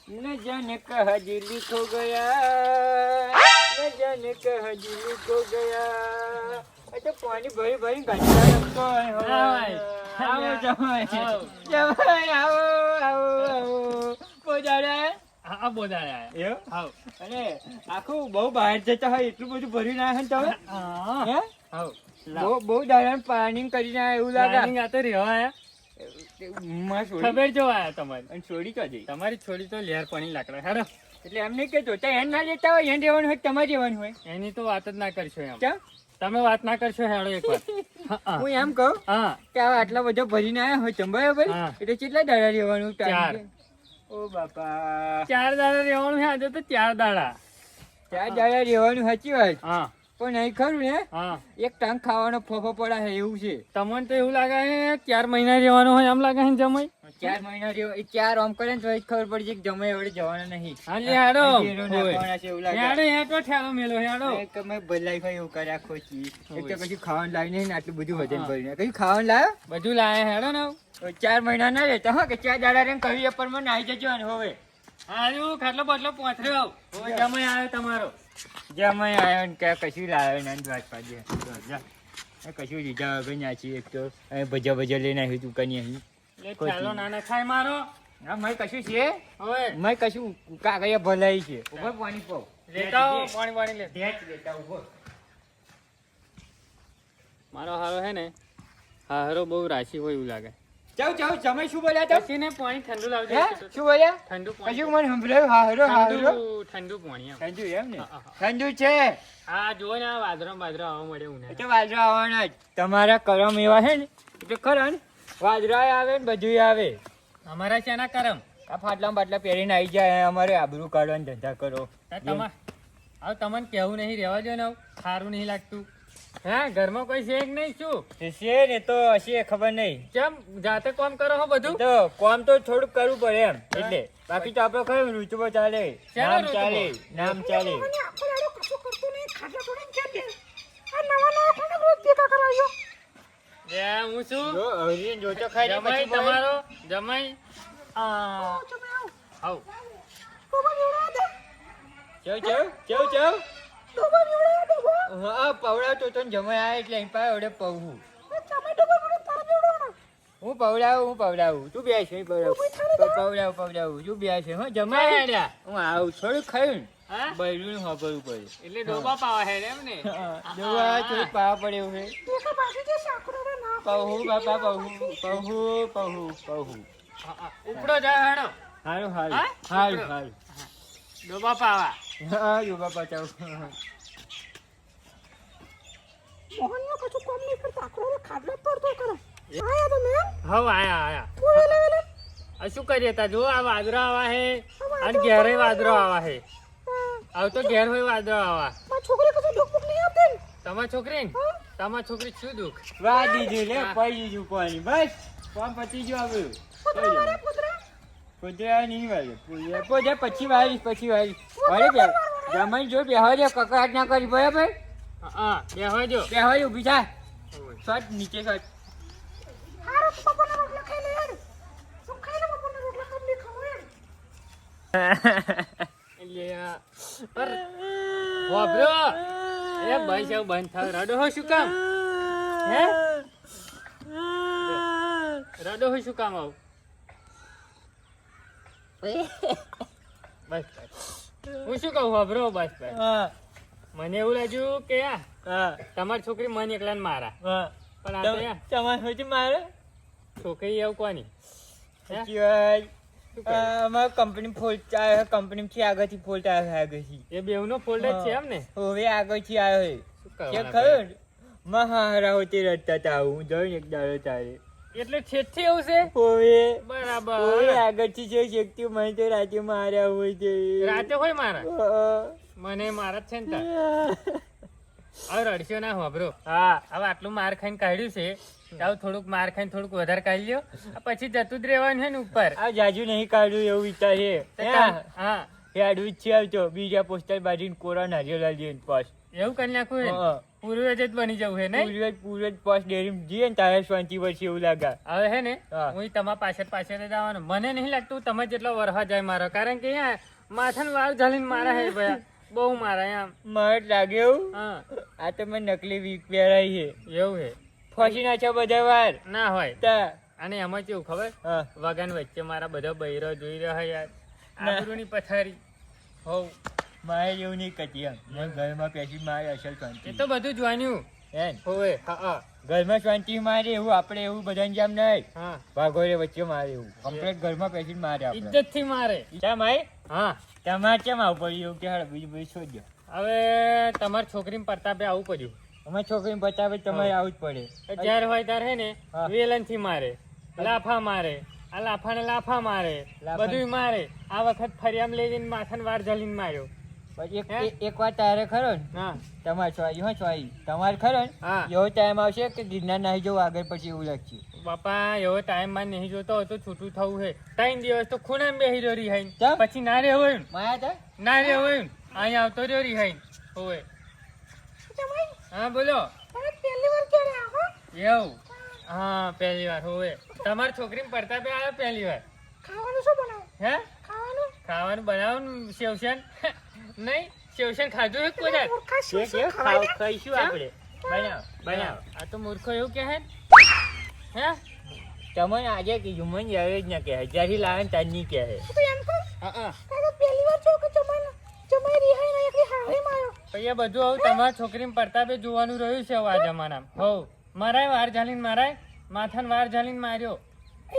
न जाने कहाँ दिल खो गया, न जाने कहाँ दिल खो ગયા. આ તો પાણી ભરી ભરી કંટાળો આવતો હોય. આવો જમાઈ, જમાઈ આવો આવો આવો. બોજાડે હા બોલાયા એવું? હાવ અને આખું બહુ બહાર જતા હોય એટલું બધું ભરી નાખે ને તમે? હા હે? હાવ બહુ દાડા પ્લાનિંગ કરીને આયા એવું લાગે. પ્લાનિંગ આ તો રહેવા આયા માં છોડી ખબર જો આયા તમારી અને છોડી તો જઈ. તમારી છોડી તો લેર પાણી લાકડા હેડો એટલે એમ નહીં કહેતો તો એને ના લેતા હોય એને રહેવાનું હોય કે તમારે રહેવાનું હોય. એની તો વાત જ ના કરશો એમ કેમ? તમે વાત ના કરશો હેડો એકવાર હું એમ કહું હા કે આ આટલા બધા ભરીને આવ્યા હોય તમે બરાબર હા. એટલે કેટલા દાડા રહેવાનું? ચાર. ઓ બાપા, 4 દાડા રહેવાનું છે આજે તો 4 દાડા 4 દાડા રહેવાનું સાચી વાત. હા પણ અહીં ખરું ને હા એક ટાંગ ખાવાનો ફોફો પડે છે એવું છે. તમને તો એવું લાગે છે 4 મહિના રહેવાનું હોય એમ લાગે છે જમાઈ 4 મહિના રહેવા 4 આમ કરે ને તો જ ખબર પડી જાય કે જમાઈ વડે જવાના નહીં. હા લે હેડો ઢેરો નાખવાના છે એવું લાગે. હેડો હેડો ઠેલો મેલો હેડો તમે બદલાઈ હોય એવું કર્યા ખોચી. એક તો કશું ખાવાનું લાવી નહીં ને આટલું બધું વજન ભરીને કશું ખાવાનું લાવ્યો? બધું લાયા હેડો ને 4 મહિના ના રહેતા હો કે 4 દાડા રેન કવિ પર મને આવી જજો ને હવે. હારું ખાટલો બટલો પોથર્યો હવે જમાઈ આવ્યો તમારો જમાઈ આવ્યો ને કે કશું લાવ્યો ને વાત પાડે કશું લીધા વગર નાચી. એક તો ભજા ભજા લઈને આવ્યું તું કની અહીં. એટલે ઠેલો નાના ખાય મારો હા મેં કશું છે હવે મેં કશું કાગળિયા ભલાઈ છે. ઉભો પાણી પાવ લેતા આવો, પાણી પાણી લે ધેચ લેતા ઉભો. મારો હારો હે ને હારો બહુ રાશી હોય એવું લાગે ચાવ ચાવ જમાઈ શું બોલ્યા તા? પછી ને પાણી ઠંડુ લાવજો હે શું બોલ્યા? ઠંડુ પાણી કશું મને સંભળાયું હારો હારો ઠંડુ પાણી એમ ઠંડુ એમ ને? હા, હા. ઠંડુ છે હા જો ને આ વાદરો બાદરો આવવા મળે એ ઉને તો વાદળા આવવાના જ. તમારા કરમ એવા છે ને એટલે ખરા ને વાદળા આવે ને બધું આવે. અમારા છે ના કરમ આ ફાટલા બાટલા પહેરીને આવી જાય અમારે આબરૂ કાઢવાનો ધંધા કરો. હવે તમને કેવું નહીં રહેવા દો ને હવે. સારું નહીં લાગતું હે ઘરમાં કોઈ છે કે નહીં શું છે ને તો હશે ખબર નહીં. કેમ જાતે કામ કરો હો બધું તો કોમ તો થોડુંક કરવું પડે એમ એટલે બાકી તો આપડે કયું ઋતુઓ ચાલે શેનો નામ ઋતુઓ? ચાલે નામ ચાલે. એ હું છું જો હરીને જોતો ખાઈ ને જમાઈ પછી બોલે. તમારો જમાઈ આવ ચવ ચવ ચવ ચવ હા પવડાવતો તો ને જમાઈ આવે એટલે અહીં પાસે વડે પવવું. હું પવડાવું તું બે છે પવડાવું તું બે છે હો જમાઈ હેડ્યા હું આવું થોડું ખાયું ને હા બૈરું વાપરવું પડે. એટલે ડોબા પાવા હે એમ ને જોવા થોડું પાવા પડે એવું છે. પહુ બાપા પહુ ઉપડો જા હેડો હારું હા? હારું ડોબા પાવા હા જો બાપા ચાવ હવ આયા આ શું કરીએ તા જો આ વાદરો આવા હે અને ઘેરે વાદરો આવા હે આવ તો ઘેર હોય વાદરો આવા તમાર છોકરી ને તમાર છોકરી શું દુઃખ વાહ દીધું લે પાઈ દીધું પાણી બસ કામ પતી ગયું હવે. કુતરા નહીં વાગે પોતે પછી વાળીશ વાળે બે જમાઈ જો બેહવા દે કકડાટ ના કરી બરાબર. હા બેહવા જો બેહવા દે ઊભી થાય શર્ટ નીચે શર્ટ. એટલે વાપરો એ ભાઈ સાહેબ બંધ થાવ રડો હો શું કામ હે રડો હો શું કામ આવું બસ હું શું કહું વાપરો બસ બસ મને એવું લાગ્યું કે તમારી છોકરી મને એકલા ને મારા પણ આ તો તમારે હોય મારે છોકરી એવું કોની હે? અમારે કંપની ફોલ્ટ આવ્યો કંપનીથી આગળથી ફોલ્ટ આવ્યો આગળથી એ બેવનો ફોલ્ડ જ છે એમ ને હવે આગળથી આવ્યો શું છે કરવાના ખરું મહારા હોતી રડતા હતા હું જોઈને એક દાડો તારે એટલે છેટથી એવું છે હવે બરાબર આગળથી જે શક્તિ મને તો રાતે માર્યા હોય છે રાતે હોય મારા મને મારા જ છે ને તાર હવે રડશો ના હોબરો હા હવે આટલું માર ખાઈને કાઢ્યું છે તો થોડુંક માર ખાઈને થોડુંક વધારે કાઢી લ્યો પછી જતું જ રહેવાનું છે ને ઉપર આ જાજુ નહીં કાઢ્યું એવું વિચાર છે હા એ આડું જ છે આવતો બીજા પોસ્ટર બાજુને કોરા નારિયેલ આલી પાસ એવું કરી નાખું ને પૂર્વજ જ બની જવું હે નહીં પૂર્વજ પોસ્ટ ડેરી જઈએ ને તારે શાંતિ પછી એવું લાગે. હવે હે ને હા. હું તમારા પાછળ જ આવવાનો. મને નહીં લાગતું તમે જેટલો વરહા જાય મારો, કારણ કે યાર માથાને વાળ ઝાલીને મારા હે ભયા, બહુ મારા એમ. મારે લાગે એવું. હા આ તો મેં નકલી વીક પહેરાઈ છે. એવું હે ફસી નાખ્યા બધા વાર ના હોય. તા. અને એમાં કેવું ખબર, હા. વગન વચ્ચે મારા બધા બૈરો જોઈ રહ્યા યાર, ના. આબરૂની પથારી. હોવ મારે એવું નહીં કરતી એમ. મેં ઘરમાં પેસી મારે અસલ એ શાંતિ. તો બધું જોવાનું એમ હોવે. હા ઘરમાં શાંતિ મારે એવું આપણે એવું બધાને જેમ નહીં. હા ભાગોરે વચ્ચે મારે એવું કમ્પ્લેટ ઘરમાં પેસી મારે આપણે. ઇજ્જત થી મારે. કેમ આય હા તમારે કેમ આવું પડ્યું એવું કે હાલ બીજું બધું શોધજો. હવે તમારી છોકરીને પ્રતાપે આવું પડ્યું. અમારી છોકરીને બચાવે તમારે આવું જ પડે. જ્યારે હોય ત્યારે હે ને હા. વેલન થી મારે, લાફા મારે, આ લાફાને લાફા મારે, લાફા- બધું મારે. આ વખત ફરિયામ લઈ જઈને માથાને વાર ઝાલીને માર્યો. પછી હે? એક વાર તારે ખરો ને હા તમારે છવાઈ હો છવાઈ તમારે ખરો ને હા એવો ટાઈમ આવશે કે ગિરનાર નાહી જવું આગળ પછી એવું લાગશે. બાપા એવો ટાઈમ માં નહીં જોતો હોય તો છૂટું થવું છે. 3 દિવસ તો ખૂણામાં બેહી રહ્યો રિહાઈ, ચમ? પછી ના રે હોય માયા તા ના રે હોય અહીંયા આવતો રહ્યો રિહાઈ હોય. હા બોલો. એવું હા પહેલી વાર હોય. તમારી છોકરી પ્રતાપે આવ્યો પહેલી વાર. ખાવાનું શું બનાવ? હે ખાવાનું? ખાવાનું બનાવવાનું સેવસન નહીં સેવસન ખાધું છે કોઈ દાડ? મૂર્ખા શું કે શું ખવાય? ખાઈશું આપણે બનાવ બનાવ. આ તો મૂર્ખો એવું કહે હે. તમને આજે કીધું મને યાદ જ ના કહે જ્યાંથી લાવે ને ત્યાં નહીં કહે. તું એમ કહો, હા કાકા પહેલી વાર છો કે જમાઈ રિહાઈ ના એકલી હારીમાં આવ્યો. પછી એ બધું હવે તમારા છોકરીને પ્રતાપે જોવાનું રહ્યું છે હવે આ જમાનામાં. હોવ મારાય વાર ઝાલીને મારાય માથાને વાર ઝાલીને માર્યો.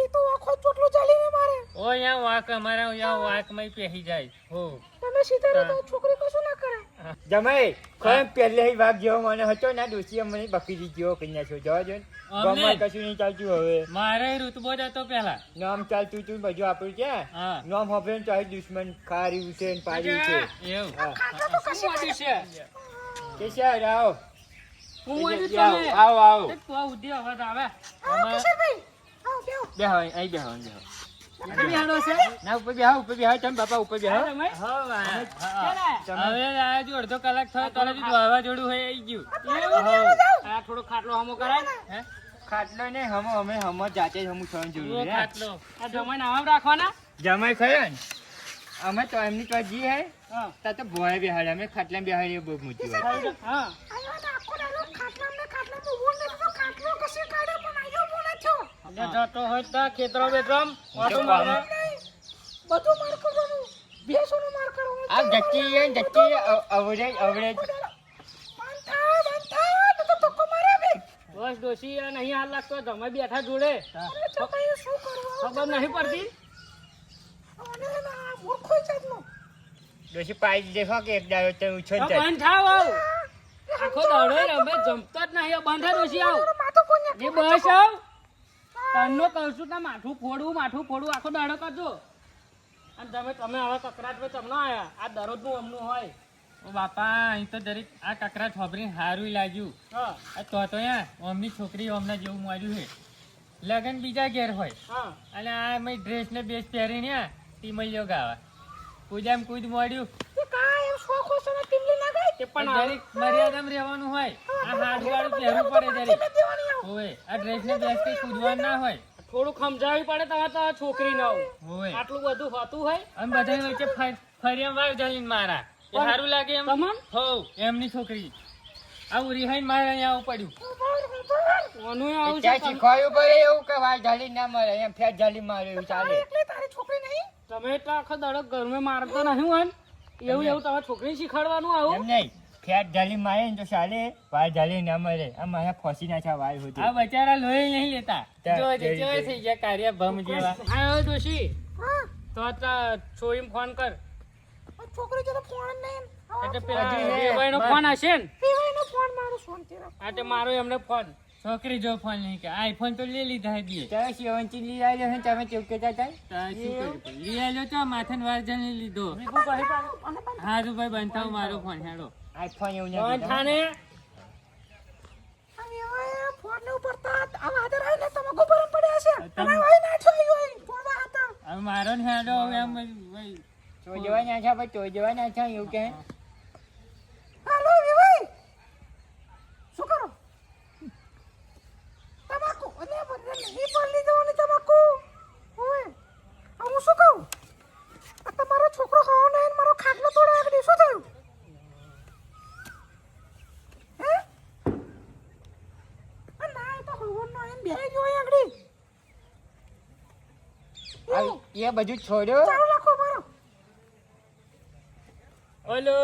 એ તો આખો ચોટલો ચાલીને મારે. ઓ અહીંયા વાક અમારા અહીંયા વાકમાં પેહી જાય. હો તમે સીધા રહો તો છોકરી કશું ના કરે. જમાઈ ખરેમ પહેલે વાઘ જેવો મને હતો ને ડોસી મને બકરી જેવો કરી નાખ્યો. જવા દો ને અમને? ગામમાં કશું નહીં ચાલતું હવે. મારે ઋતબો જ હતો પેલા. નામ ચાલતું તું બધું આપણું છે. હા નામ હોભે ને ચાહે દુશ્મન ખાર્યું છે ને પાડ્યું છે. એવું હા. ખાટલો તો કશી મોડું છે. કે છે આવો હું મોડું છું આવો ને. આવો આવો. તે તું આ ઉધી અવાજ આવે. આવો કિશોરભાઈ, આવો બેહો. બેહો અહીં બેહો અહીં બેહો. તમે હાડો છે? ના ઉપર બેહો તમે બાપા ઉપર બેહો. તમે? હા હવે આ જો અડધો કલાક થયો તરત જ વાવાઝોડું હોય આવી ગયું. આ થોડો ખાટલો હમો કરાય. હે? ખાટલો ને હમો જાતે જ હમું થવાનું જુઓ જરૂરી છે. ખાટલો. આ જમાઈને આમ રાખવાના? જમાઈ ખરા ને અમે તો એમની તો જી હે હા. તા તો ભોય બેહાડે અમે ખાટલા બેહાડીએ બહુ મોટી વાત. હા. આયો ને આખો દાડો ખાટલામાં ઊભો ને તો ખાટલો કશી કાઢે પણ આયો બોલે છો. હવે જતો હોય તો ખેતરો બેતરોમ વાતો તો મારે. બધું માર કરવાનું. ભેંસોનું માર કરવાનું. આ જચ્ચી અવડે બંધા તો ધક્કો મારે બે. બસ ડોશી આ નહીં હાલ લાગતો તમે બેઠા જોડે અરે જમાઈ શું કરવું? ખબર નહીં પડતી. અને ના મૂર્ખો જાતનો. ડોશી પાઈ દેખો કે એક દાડો તો ઉછળ આ જાય. બંધ થાવ આવ. આખો દાડો રમે જમતો જ નહીં. આ બંધ થા ડોશી આવ. માથું કોને? જે બસ આવ. તનનો કહું છું તા માથું ફોડવું આખો દાડો કરજો. અને તમે હવે કકરાટ પર તમને આયા. આ દરરોજનું અમનું હોય. ઓ બાપા અહીં તો જરીક આ કકરાટ હોભરીને હારું લાગ્યું. આ તો યાર અમની છોકરી અમના જેવું માર્યું છે. લગન બીજા ઘેર હોય અને આ મેં ડ્રેસ ને બેસ પહેરીને ટીમલિયો ગાવા પૂજામાં કૂદ મોડ્યું. એ કાંઈ એમ શોખ હોય છે ને ટીમલી ના ગઈ? તે પણ જરીક મર્યાદામાં રહેવાનું હોય. આ હાડ વાળું પહેરવું પડે જરીક. દેવાની આવ. હોય આ ડ્રેસ ને બેસ કઈ કૂદવાનું ના હોય. થોડું સમજાવવી પડે તમારે તો છોકરી ના હોય આટલું બધું હોતું હોય. અને બધા વચ્ચે ફરિયામ વાર ચાલીને મારા એ સારું લાગે એમ હો એમની છોકરી આવું રિહાઈ મારે અહીંયા આવું પડ્યું. ઓનું આવું છે ત્યાં શીખવાયું પડે એવું કે વાર ઝાલી ના મારે એમ ફેટ ઝાલી મારે એવું ચાલે. એટલે તારી છોકરી નહીં? તમે એટલા આખો દાડો ઘરમાં મારતા નહીં હોય ને? એવું તમારે છોકરીને શીખવાડવાનું આવું. એમ નહીં ફેટ ઝાલી મારે ને તો ચાલે વાર ઝાલી ના મારે આ મારા ફસી નાખ્યા વાર હોતી. આ બચારા લોહી નહીં લેતા. ત્યાં જો જે થઈ ગયા કાર્ય ભમ જેવા. હા દોશી હા. તો છોડીને ફોન કર. આ છોકરી જોડે ફોન જ નહીં. એટલે પેલા વેવાઈનો ફોન હશે ને? પીવાયનો ફોન મારો શાંતિ રાખ. આ તે મારો એમને ફોન છોકરી જો ફોન નહીં કે આઈફોન તો લઈ લીધા હે બે. તમે સેવનચી લઈ આવ્યો છે તમે કેવું કહેતા હતા? તાર શું કર્યું પછી? લઈ આવ્યો તો માથાને વાર જઈને લીધો. હા તો ભાઈ બનતા મારો ફોન હેડો આઈફોન એવું ફોન નથી. થાને અને હવે ફોન ને ઉપર તા આ આદર આઈને તમે ગોબરમ પડ્યા છે. તમે- અને વાઈ ના છો ઈ ફોન હતા. હવે મારો ને હેડો હવે એમ ભાઈ તો જવા નાખ્યા ભાઈ તો જવા નાખ્યા એવું કે હાલો વિવાઈ. નહીં પલળી દેવાની તમાકુ. ઓય, આ હું શું કહું? આ તમારો છોકરો ખાવો નહીં ને મારો ખાટલો તોડે આગળ શું થયું? હે? આ ના, એ તો હવનનો આઈને બેહી ગયો અહીં આગળ. એ બધું છોડ્યો ચાલુ રાખો મારો. ઓલો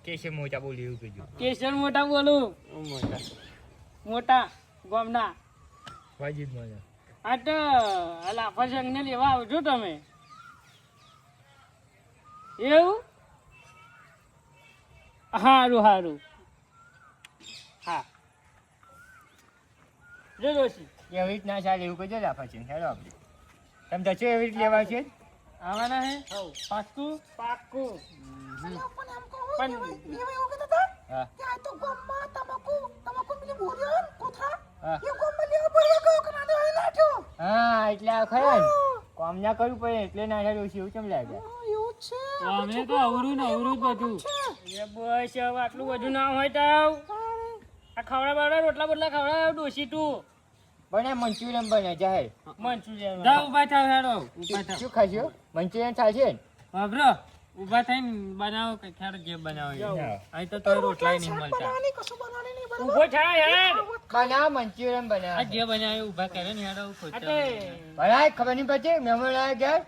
કેશે મોટા બોલી એવું કીધું કેશર મોટા બોલું. મોટા મોટા ગોમના. વાજીદ મને આ તો આ લાફા સંઘને લેવા આવજો તમે. એવું? હારું હારું. હા જો જોશી એવી રીત ના ચાલે એવું કીધું લાફા છે હેડો આપણે તમે જશો એવી રીત લેવા છે આવવાના હે પાક્કું પાક્કું. અલ્યા, પણ એમ કહું, પણ- એવા એવું કહેતા હતા હા કે આ તો ગામમાં તમાકુ પેલી બોરીઓ હોય ને, કોથળા, હા. એ ગામમાં લેવા ભરવા ગયો કે ના તો અહીં નાખ્યો. હા એટલે આ ખરા ને કામ ના કરવું પડે એટલે ના ચાલે એવું કેમ લાગે હા, એવું જ છે. અમે તો અવરું ને અવરું જ બધું. છે. એ બસ હવે આટલું બધું ના હોય તો આ ખવડા બાવડા રોટલા બોટલા ખવડાવ ડોસી તું. બને મંચુરિયન બને જાહેર મંચુરિયન જા ઊભા થાવ હેડો ઊભા થાવ. શું ખાશો મંચુરિયન ચાલશે ને વાપરો ઊભા થઈને બનાવો કે ખેર જે બનાવો એ. અહીં તો તોય રોટલા નહીં મળતા. બનાવવાની, કશું બનાવવાની નહીં, બરાબર? ઊભો થાય યાર. બનાવ મંચુરિયન આ બનાવ જે બનાવે ઊભા કરે ને હેડો ખોટા. બનાય ખબર નહીં પડતી મહેમાન આવ્યા ઘેર